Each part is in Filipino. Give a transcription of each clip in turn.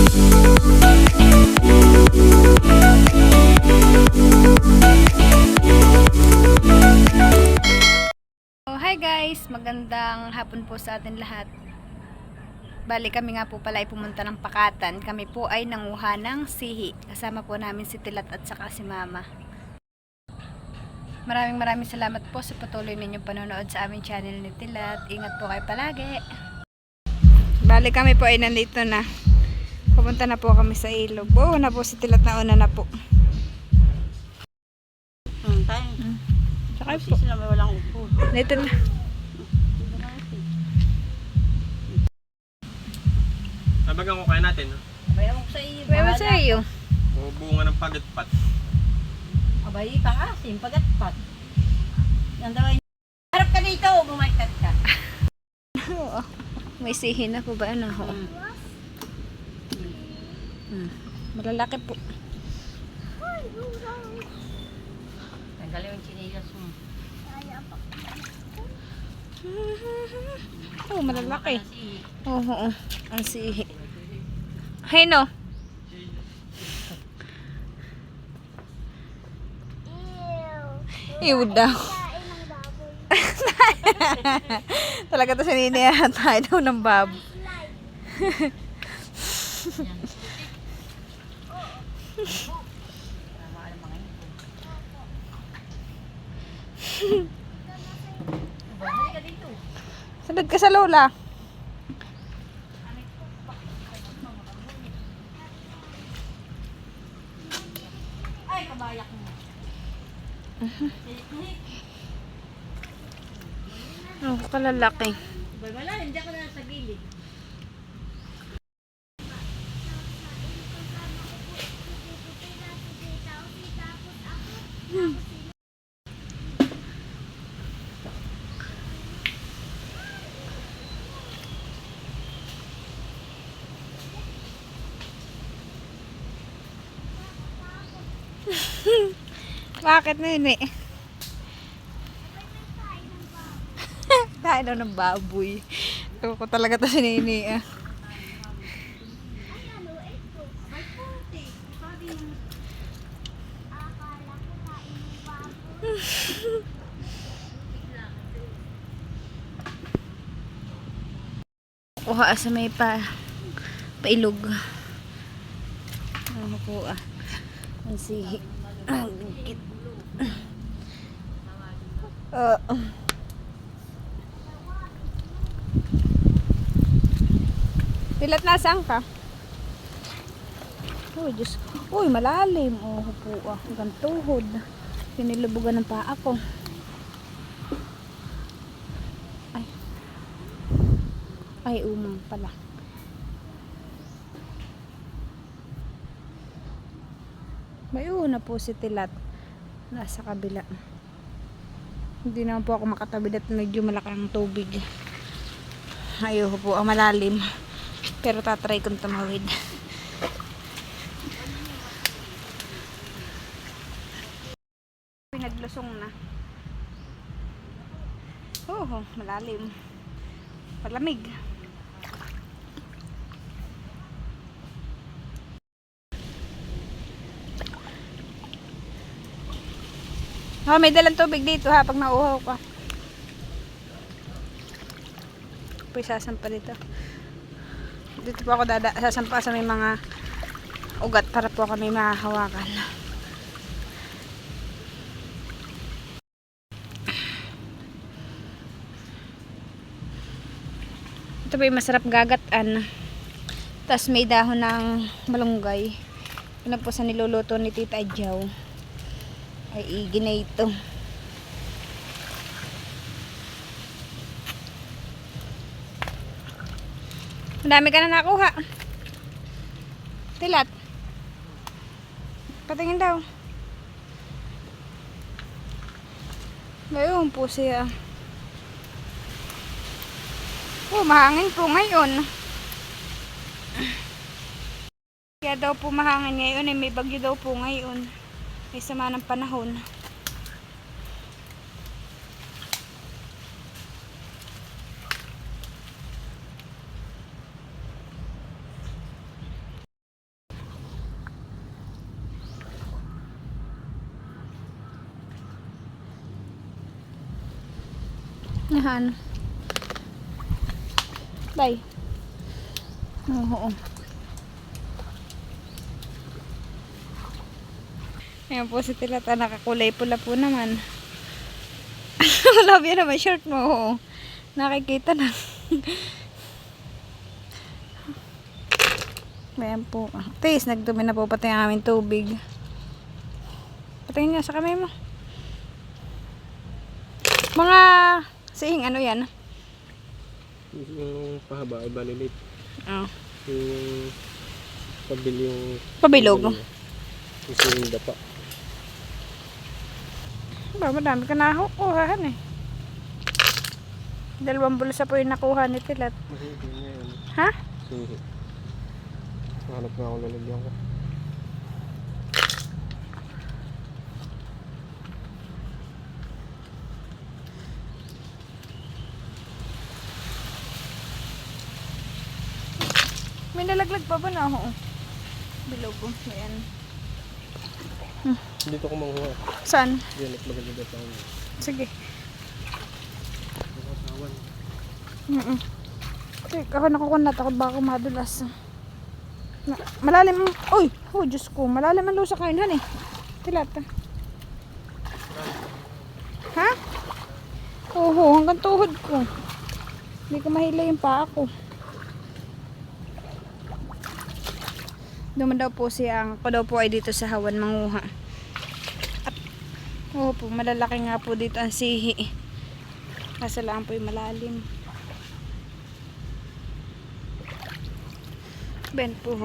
Hi guys, magandang hapon po sa atin lahat. Bali kami nga po pala ay pumunta ng Pakatan. Kami po ay nanguha ng sihi. Kasama po namin si Tilat at saka si Mama. Maraming salamat po sa patuloy ninyong panonood sa aming channel ni Tilat. Ingat po kayo palagi. Bali kami po ay nandito na. Pupunta na po kami sa ilog. Oo na po si Tilat, na una na po. Saka po. Sila may walang upo. Dito na. Nabagang ko kaya natin, no? Abay ako sa iyo. Bawa sa iyo. Bubunga ng pagatpat. Abay pakasim, pagatpat. Yan daw ay harap ka dito, bumaliktad ka. Oo. May sihi na po ba? Ano? Malalaki po. Tanggalin yung chinilas mo. Oh, malalaki. Oo, ang sihi. Hey no. Ew daw. Talaga to sininiyahan tayo daw ng babo. Sunod ka sa lola. Ay, kabayak mo. Oh, kalalaki. Abay wala, hindi ako na sa gilid. Bakit na yun eh? Kain daw ng baboy. Ito ko talaga to si Nini ah. Kuha sa may pailog. Ano po ah. Ang sihi. Ang gigit. Tilat, nasaan ka? Uy, Diyos. Uy, malalim. Oh, po ah. Hanggang tuhod. Pinilubugan ng paa ko. Ay. Ay, umang pala. May una po si Tilat. Nasa kabila. Hindi naman po ako makatabi at medyo malaki ang tubig. Ayoko po, malalim. Pero tatry kong tumawid. Pinaglusong na. Oh, malalim. Palamig. Oh, may dalang tubig dito ha pag nauhaw ka. Po'y sasampa dito. Dito po ako sasampa sa may mga ugat para po kami mahahawakan. Ito po yung masarap gagatan. Tapos may dahon ng malunggay. Yun po sa niluluto ni Tita Adjaw. Ay igi na ito. Madami ka na nakuha. Tilat. Patingin daw. Ngayon po siya. Oh, mahangin po ngayon. Kaya daw po mahangin ngayon. May bagyo daw po ngayon. May sama ng panahon. Nahan. Bye. Oo. Ayan po si Tilata, nakakulay pula po naman. Love yan naman shirt mo. Oo. Nakikita na. Ayan po. Tis, nagdumi na po pati ang aming tubig. Patingin niya sa kamay mo. Mga sihing ano yan? Yung pahaba, iba lilit. Oh. Yung Pabilog. yung dapa. Ba, madami ka nakukuhahan eh. 2 bulsa po yung nakuha ni Tilat. Mahihi niya yun. Ha? Hihi. Hanap nga ako lalagyan ko. May nalaglag pa ba na ako? Bilog. Ayan. Dito ko manguha. Saan? Diyan at maganda pa ako. Sige. Nakatawan. Teka, ako nakukunat ako baka madulas. Malalim. Uy! Oh, Diyos ko. Malalim ang lusa kain han eh. Tilata. Ha? Oo, hanggang tuhod ko. Hindi ko mahila yung paa ko. Duman daw po siya. Ako daw po ay dito sa Hawan manguha. At, oo po, malalaki nga po dito ang sihi. Kaso lang po yung malalim. Ben po.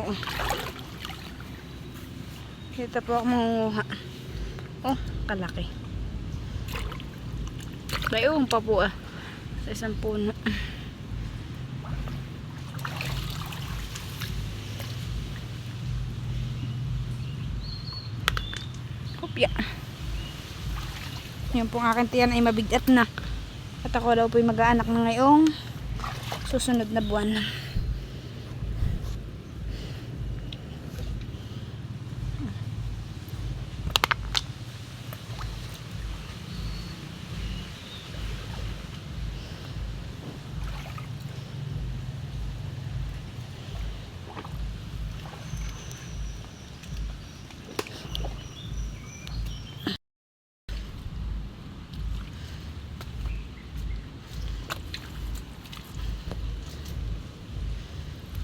Dito po ako manguha. Oh, kalaki. Bayong pa po sa isang puno. Kopya. Yung pong aking tiyan ay mabigat na. At ako daw po ay mag-aanak na ngayong susunod na buwan.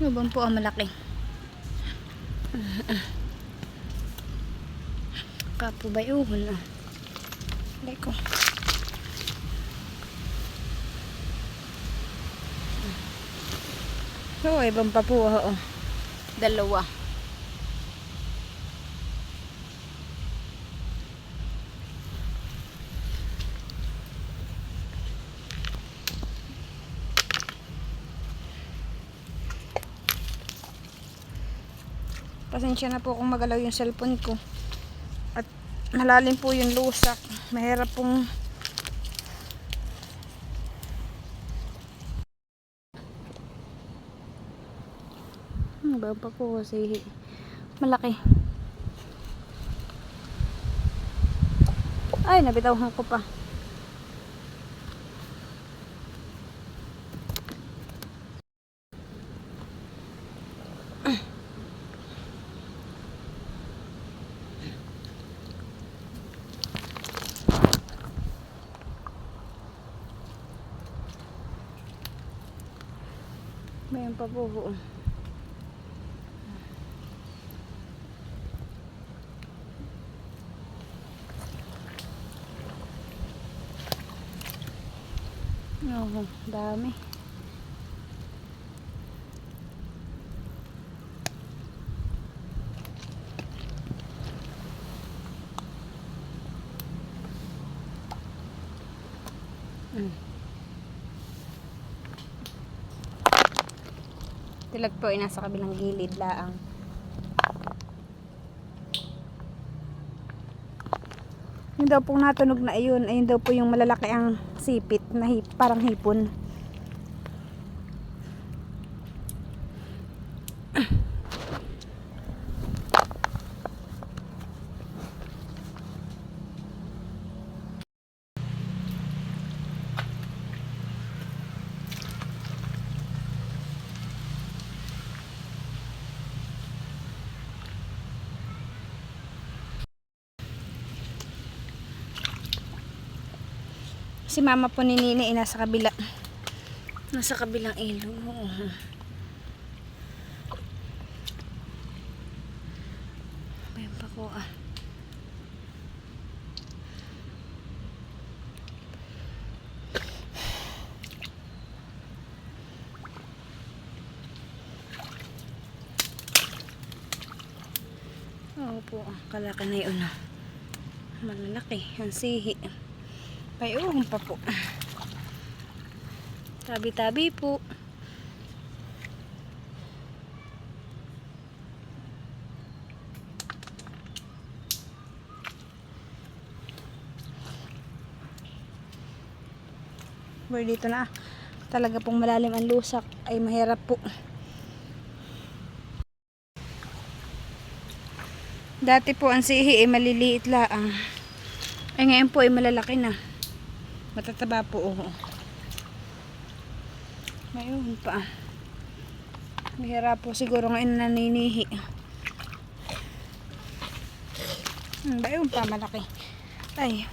Lubang po ang malaki. Kapo ba yun? Alay ko. So, ibang pa po. Oo. 2. Pasensya na po kung magalaw yung cellphone ko. At malalim po yung lusak. Mahirap pong ba pa po kasi malaki. Ay, nabitawhan ko pa. Mayroon pa po. Oo, dami. Tilag po ay nasa kabilang gilid laang. Yung daw pong natunog na ayun, ayun daw po yung malalaki ang sipit na parang hipon. Si mama po ni Nini ay nasa kabila. Nasa kabilang ilog. Oo. Ayan pa ko ah. Oo po, kalaki na yun ah. Malalaki, ang sihi. Payuhong pa po. Tabi-tabi po. Pero dito na talaga pong malalim ang lusak ay mahirap po. Dati po ang sihi ay maliliit lang. Ay ngayon po ay malalaki na. Matataba po. Oh. Mayroon pa. Mahirap po siguro ngayon naninihi. Mayroon pa malaki. Ay.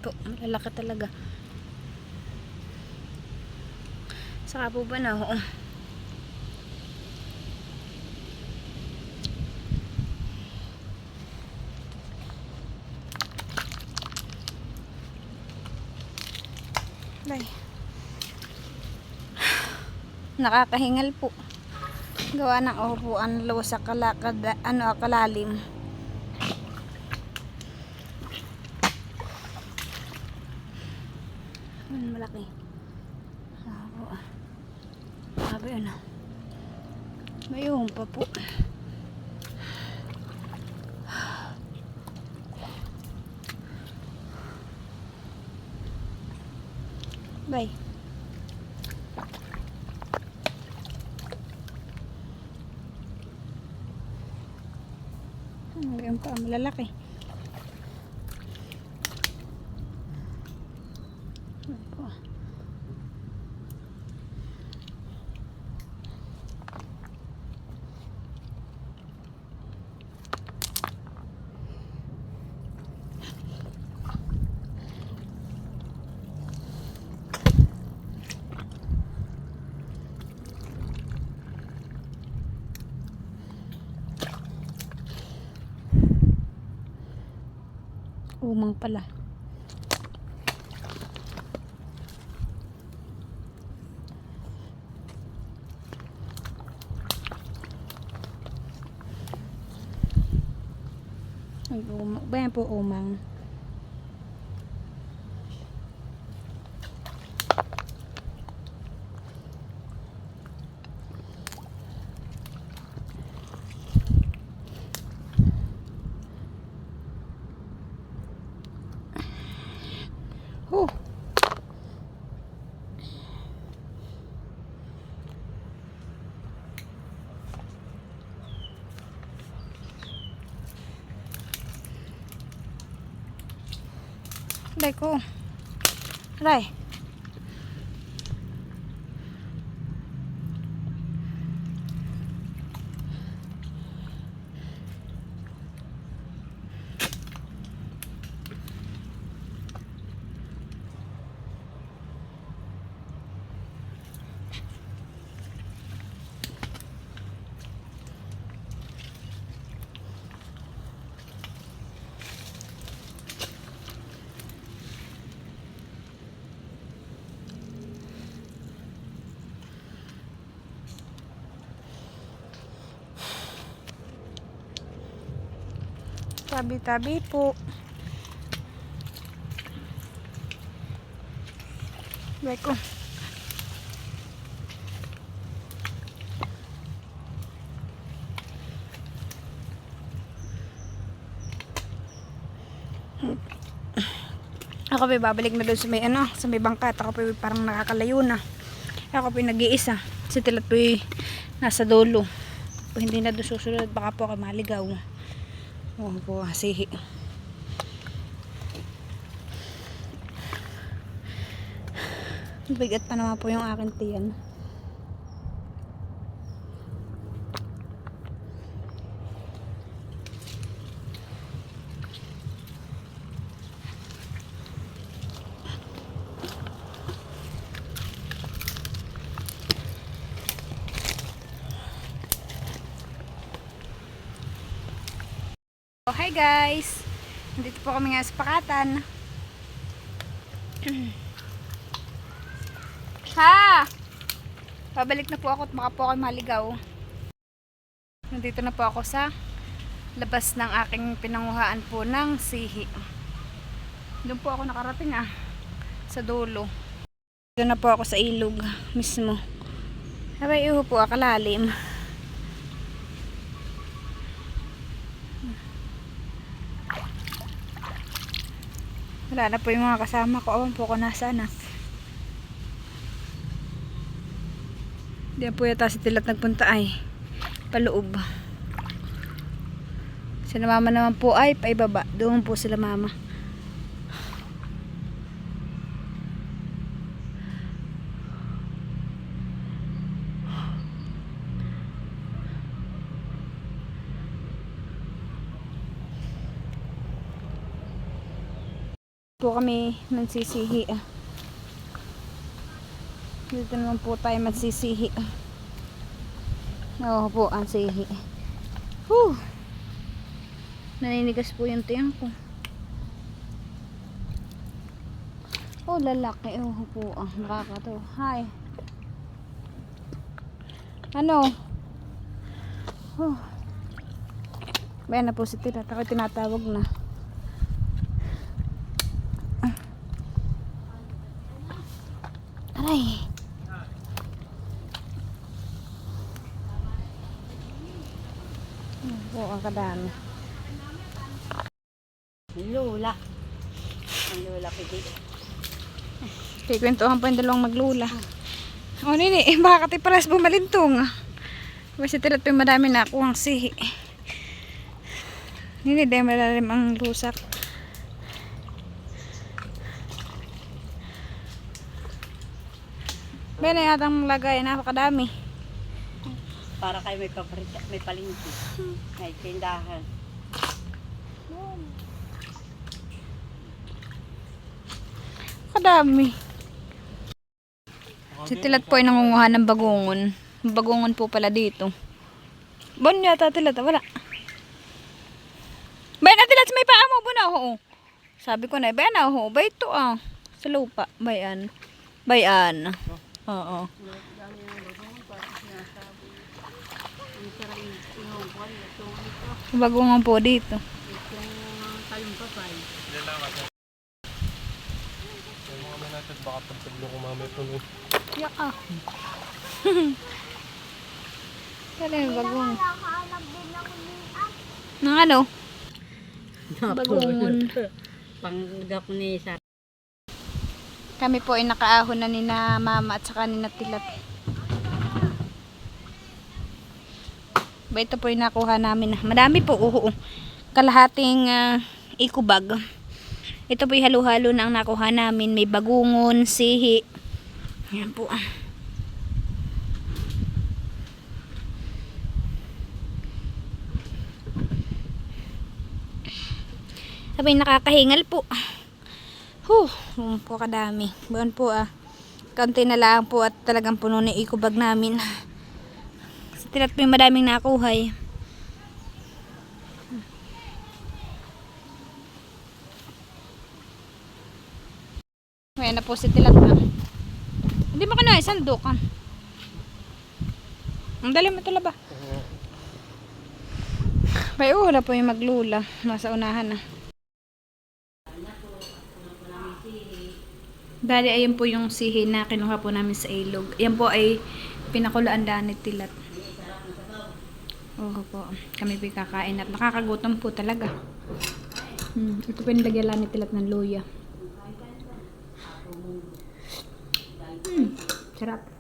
Po, malalaki talaga. Saka po ba na? Oo. Ay. Nakakahingal po. Gawa ng upuan low sa kalalim. Malaki. Sabi ano. Mayroon pa po. Bye. Mayroon pa malalaki. Umang pala. Ay, umang. Bayan po umang. Oh. Aray ko. Aray. Tabi-tabi po. Aray ko. Ako pa babalik na doon sa may sa may bangka. Ako pa parang nakakalayo na. Ako pa nag-iisa. Si Tilat po nasa dulo. Po hindi na doon susunod, baka po ako maligaw. Oo po, sihi. Bigat pa naman po yung aking tiyan. guys. Nandito po kami nga sa pakatan. Ha! Pabalik na po ako at baka po ako maligaw. Nandito na po ako sa labas ng aking pinanguhaan po ng sihi. Doon po ako nakarating sa dulo. Doon na po ako sa ilog mismo. Sabay iho po kalalim. Wala na po yung mga kasama ko. Awan po ako nasaan Diyan po yata si Tilat nagpunta ay paloob. Sila mama naman po ay paibaba. Doon po sila mama. Po kami magsisihi Dito naman po tayo magsisihi Oo po ang sihi. Naninigas po yung tiyang ko. Lalaki. Po nakakatawa. Hi. Ano? Bayan na po si Tilat. Ako tinatawag na. Aray. Ang kadami. Lula. Ang lula pwede. Kikwentuhan pa yung dalawang maglula. Nini, baka katiparas bumalintong. Kasi Tilat pa yung madami na ako ang sihi. Nini, dahil malalim ang lusak. Bayan na yatang lagay, napakadami. Para kayo may palingki. May tindahan. Kadami. Si Tilat po ay nangunguha ng bagungon. Bagungon po pala dito. Bon yata Tilat, wala. Bayan na Tilat, may paa mo ba na? Sabi ko na, bayan na, bay ito sa lupa, bayan. Bayan. Oo. Bagungon po dito. Baka pagtaglo ko mamay puno. Yaka. Kaya yung bagong. Nang ano? Bagungon. Panggap ni sa. Kami po ay nakaahon na ni na mama at saka ni na Tilat. Ito po yung nakuha namin. Madami po. Kalahating ikubag. Ito po yung halo-halo na ang nakuha namin. May bagungon, sihi. Yan po. Sabi nakakahingal po. Po kadami. Buwan po kaunti na lang po at talagang puno na ikubag namin. Sa Tilat po yung madaming nakuha Ayan na po si Tilat Hindi mo ka na sandok Ang dali mo tala ba? Bay na po yung maglula. Nasa unahan Dali, ayun po yung sihi na kinuha po namin sa ilog. Yan po ay pinakulaan daan ni Tilat. Po. Kami po kakain at nakakagutom po talaga. Ito po yung lagyan ni Tilat ng luya. Sarap.